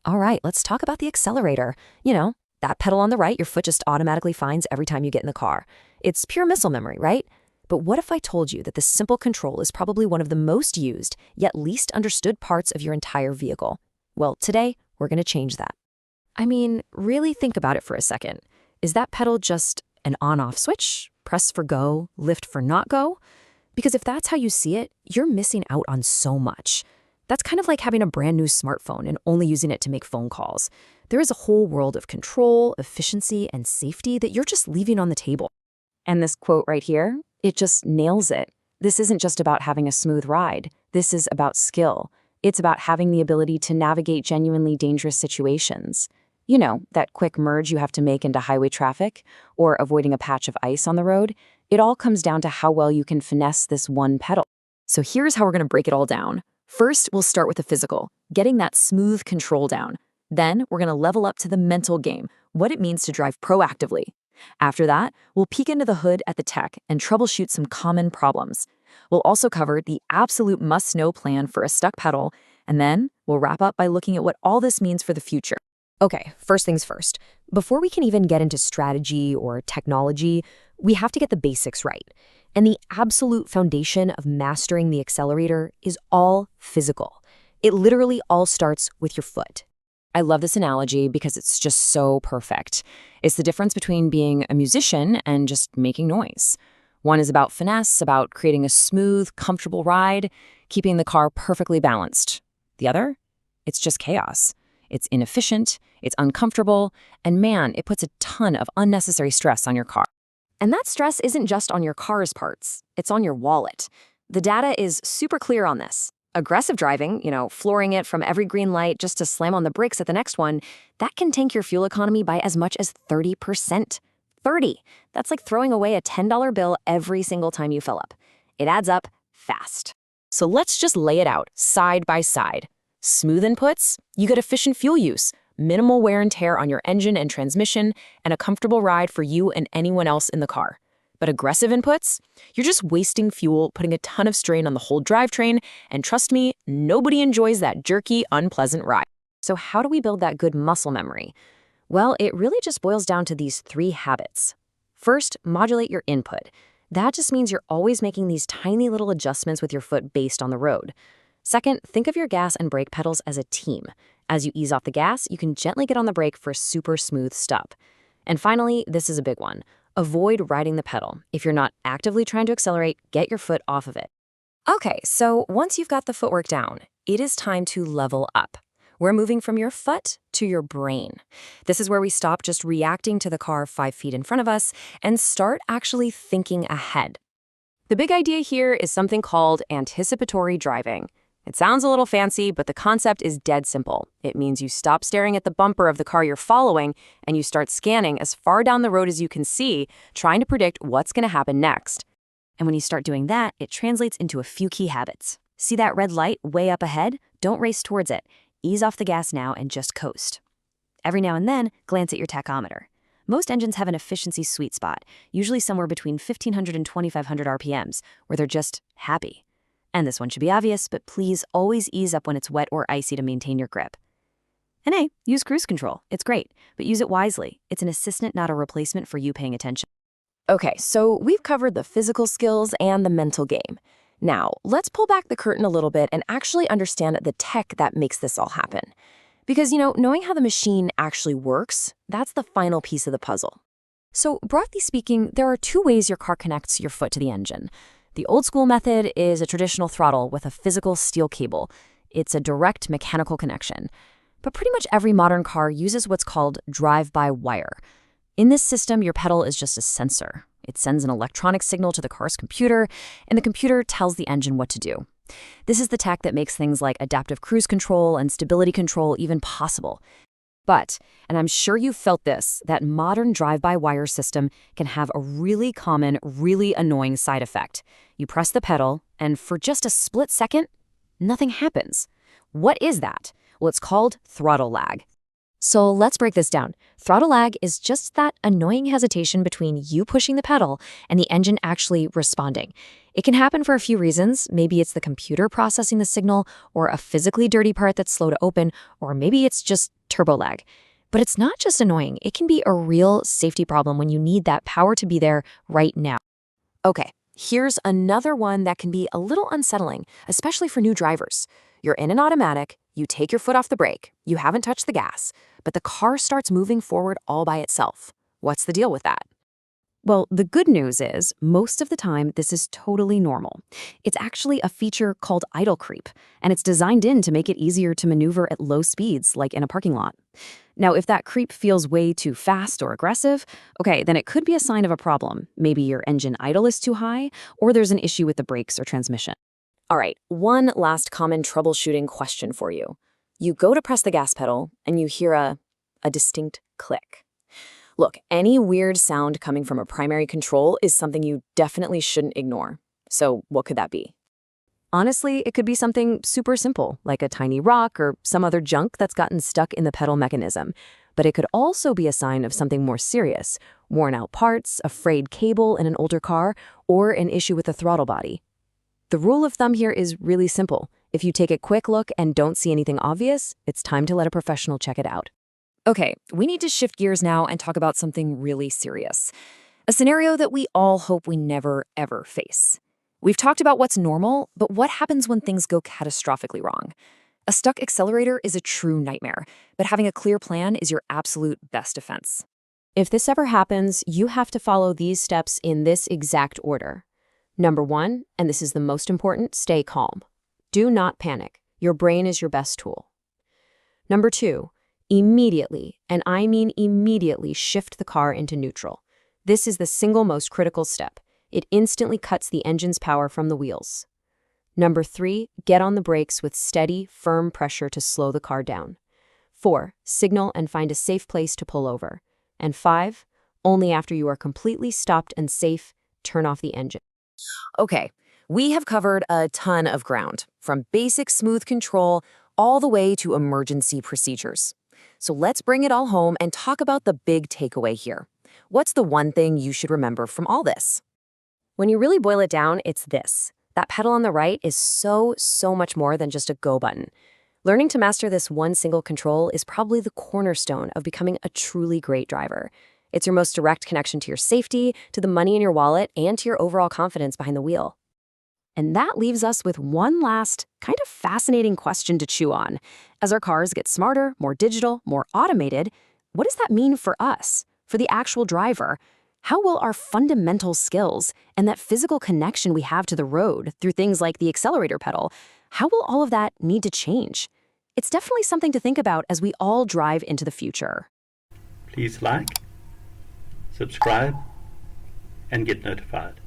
All right, let's talk about the accelerator. That pedal on the right your foot just automatically finds every time you get in the car. It's pure muscle memory, right? But what if I told you that this simple control is probably one of the most used, yet least understood parts of your entire vehicle? Well, today, we're going to change that. I mean, really think about it for a second. Is that pedal just an on-off switch? Press for go, lift for not go? Because if that's how you see it, you're missing out on so much. That's kind of like having a brand new smartphone and only using it to make phone calls. There is a whole world of control, efficiency, and safety that you're just leaving on the table. And this quote right here, it just nails it. This isn't just about having a smooth ride. This is about skill. It's about having the ability to navigate genuinely dangerous situations. That quick merge you have to make into highway traffic, or avoiding a patch of ice on the road. It all comes down to how well you can finesse this one pedal. So here's how we're going to break it all down. First, we'll start with the physical, getting that smooth control down. Then, we're going to level up to the mental game, what it means to drive proactively. After that, we'll peek into the hood at the tech and troubleshoot some common problems. We'll also cover the absolute must-know plan for a stuck pedal, and then we'll wrap up by looking at what all this means for the future. Okay, first things first. Before we can even get into strategy or technology, we have to get the basics right. And the absolute foundation of mastering the accelerator is all physical. It literally all starts with your foot. I love this analogy because it's just so perfect. It's the difference between being a musician and just making noise. One is about finesse, about creating a smooth, comfortable ride, keeping the car perfectly balanced. The other? It's just chaos. It's inefficient, it's uncomfortable, and man, it puts a ton of unnecessary stress on your car. And that stress isn't just on your car's parts, it's on your wallet. The data is super clear on this. Aggressive driving, flooring it from every green light just to slam on the brakes at the next one, that can tank your fuel economy by as much as 30%. 30! That's like throwing away a $10 bill every single time you fill up. It adds up fast. So let's just lay it out, side by side. Smooth inputs, you get efficient fuel use, minimal wear and tear on your engine and transmission, and a comfortable ride for you and anyone else in the car. But aggressive inputs, you're just wasting fuel, putting a ton of strain on the whole drivetrain, and trust me, nobody enjoys that jerky, unpleasant ride. So how do we build that good muscle memory? Well, it really just boils down to these 3 habits. First, modulate your input. That just means you're always making these tiny little adjustments with your foot based on the road. Second, think of your gas and brake pedals as a team. As you ease off the gas, you can gently get on the brake for a super smooth stop. And finally, this is a big one. Avoid riding the pedal. If you're not actively trying to accelerate, get your foot off of it. Okay, so once you've got the footwork down, it is time to level up. We're moving from your foot to your brain. This is where we stop just reacting to the car 5 feet in front of us and start actually thinking ahead. The big idea here is something called anticipatory driving. It sounds a little fancy, but the concept is dead simple. It means you stop staring at the bumper of the car you're following and you start scanning as far down the road as you can see, trying to predict what's going to happen next. And when you start doing that, it translates into a few key habits. See that red light way up ahead? Don't race towards it. Ease off the gas now and just coast. Every now and then, glance at your tachometer. Most engines have an efficiency sweet spot, usually somewhere between 1,500 and 2,500 RPMs, where they're just happy. And this one should be obvious, but please always ease up when it's wet or icy to maintain your grip. And hey, use cruise control. It's great, but use it wisely. It's an assistant, not a replacement for you paying attention. Okay, so we've covered the physical skills and the mental game. Now, let's pull back the curtain a little bit and actually understand the tech that makes this all happen. Because, knowing how the machine actually works, that's the final piece of the puzzle. So, broadly speaking, there are 2 ways your car connects your foot to the engine. The old school method is a traditional throttle with a physical steel cable. It's a direct mechanical connection. But pretty much every modern car uses what's called drive-by-wire. In this system, your pedal is just a sensor. It sends an electronic signal to the car's computer, and the computer tells the engine what to do. This is the tech that makes things like adaptive cruise control and stability control even possible. But, and I'm sure you've felt this, that modern drive-by-wire system can have a really common, really annoying side effect. You press the pedal, and for just a split second, nothing happens. What is that? Well, it's called throttle lag. So let's break this down. Throttle lag is just that annoying hesitation between you pushing the pedal and the engine actually responding. It can happen for a few reasons. Maybe it's the computer processing the signal, or a physically dirty part that's slow to open, or maybe it's just turbo lag. But it's not just annoying. It can be a real safety problem when you need that power to be there right now. Okay, here's another one that can be a little unsettling, especially for new drivers. You're in an automatic, you take your foot off the brake, you haven't touched the gas, but the car starts moving forward all by itself. What's the deal with that? Well, the good news is, most of the time, this is totally normal. It's actually a feature called idle creep, and it's designed in to make it easier to maneuver at low speeds, like in a parking lot. Now, if that creep feels way too fast or aggressive, okay, then it could be a sign of a problem. Maybe your engine idle is too high, or there's an issue with the brakes or transmission. All right, one last common troubleshooting question for you. You go to press the gas pedal, and you hear a distinct click. Look, any weird sound coming from a primary control is something you definitely shouldn't ignore. So what could that be? Honestly, it could be something super simple, like a tiny rock or some other junk that's gotten stuck in the pedal mechanism. But it could also be a sign of something more serious: worn out parts, a frayed cable in an older car, or an issue with the throttle body. The rule of thumb here is really simple. If you take a quick look and don't see anything obvious, it's time to let a professional check it out. Okay, we need to shift gears now and talk about something really serious. A scenario that we all hope we never, ever face. We've talked about what's normal, but what happens when things go catastrophically wrong? A stuck accelerator is a true nightmare, but having a clear plan is your absolute best defense. If this ever happens, you have to follow these steps in this exact order. Number 1, and this is the most important, stay calm. Do not panic. Your brain is your best tool. Number 2, immediately, and I mean immediately, shift the car into neutral. This is the single most critical step. It instantly cuts the engine's power from the wheels. Number 3, get on the brakes with steady, firm pressure to slow the car down. 4, signal and find a safe place to pull over. And 5, only after you are completely stopped and safe, turn off the engine. Okay, we have covered a ton of ground, from basic smooth control all the way to emergency procedures. So let's bring it all home and talk about the big takeaway here. What's the one thing you should remember from all this? When you really boil it down, it's this. That pedal on the right is so much more than just a go button. Learning to master this one single control is probably the cornerstone of becoming a truly great driver. It's your most direct connection to your safety, to the money in your wallet, and to your overall confidence behind the wheel. And that leaves us with one last, kind of fascinating question to chew on. As our cars get smarter, more digital, more automated, what does that mean for us, for the actual driver? How will our fundamental skills and that physical connection we have to the road through things like the accelerator pedal, how will all of that need to change? It's definitely something to think about as we all drive into the future. Please like, subscribe, and get notified.